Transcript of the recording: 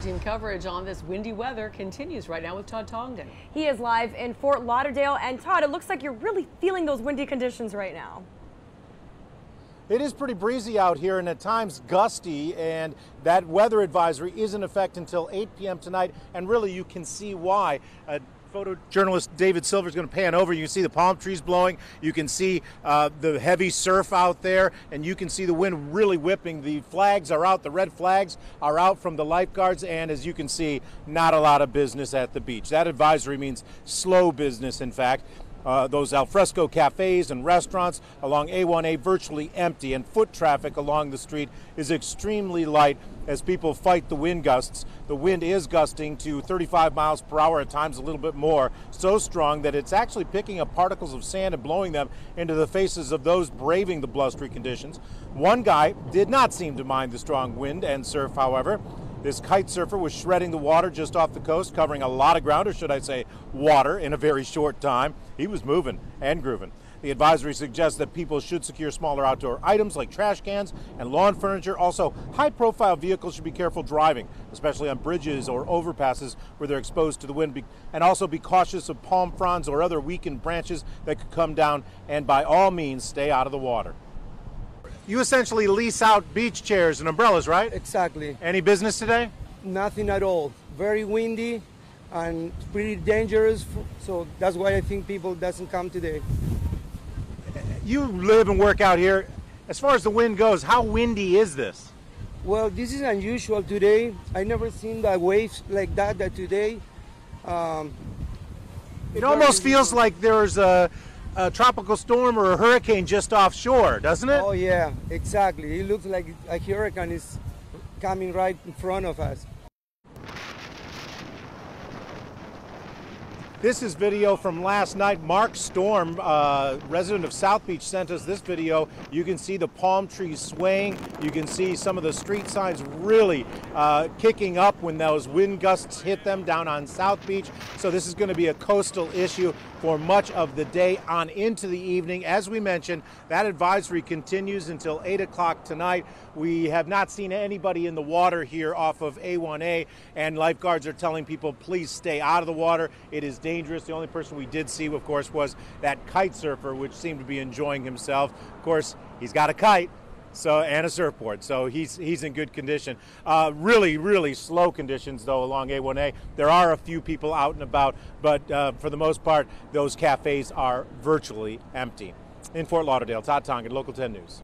Team coverage on this windy weather continues right now with Todd Tongden. He is live in Fort Lauderdale. And Todd, it looks like you're really feeling those windy conditions right now. It is pretty breezy out here and at times gusty, and that weather advisory is in effect until 8 p.m. tonight, and really you can see why. Photojournalist David Silver is going to pan over. You can see the palm trees blowing. You can see the heavy surf out there, and you can see the wind really whipping. The flags are out. The red flags are out from the lifeguards, and as you can see, not a lot of business at the beach. That advisory means slow business, in fact. Those alfresco cafes and restaurants along A1A virtually empty, and foot traffic along the street is extremely light as people fight the wind gusts. The wind is gusting to 35 miles per hour, at times a little bit more, so strong that it's actually picking up particles of sand and blowing them into the faces of those braving the blustery conditions. One guy did not seem to mind the strong wind and surf, however. This kite surfer was shredding the water just off the coast, covering a lot of ground, or should I say water, in a very short time. He was moving and grooving. The advisory suggests that people should secure smaller outdoor items like trash cans and lawn furniture. Also, high-profile vehicles should be careful driving, especially on bridges or overpasses where they're exposed to the wind. And also be cautious of palm fronds or other weakened branches that could come down, and by all means, stay out of the water. You essentially lease out beach chairs and umbrellas, right? Exactly. Any business today? Nothing at all. Very windy and pretty dangerous, so that's why I think people doesn't come today. You live and work out here. As far as the wind goes, how windy is this? Well, this is unusual today. I never seen the waves like that today. It almost feels like there's a tropical storm or a hurricane just offshore, doesn't it? Oh yeah, exactly. It looks like a hurricane is coming right in front of us. This is video from last night. Mark Storm, resident of South Beach, sent us this video. You can see the palm trees swaying. You can see some of the street signs really kicking up when those wind gusts hit them down on South Beach. So this is going to be a coastal issue for much of the day on into the evening. As we mentioned, that advisory continues until 8 o'clock tonight. We have not seen anybody in the water here off of A1A, and lifeguards are telling people please stay out of the water. It is dangerous. The only person we did see, of course, was that kite surfer, which seemed to be enjoying himself. Of course, he's got a kite and a surfboard, so he's in good condition. Really slow conditions, though, along A1A. There are a few people out and about, but for the most part, those cafes are virtually empty. In Fort Lauderdale, Todd Tongden, Local 10 News.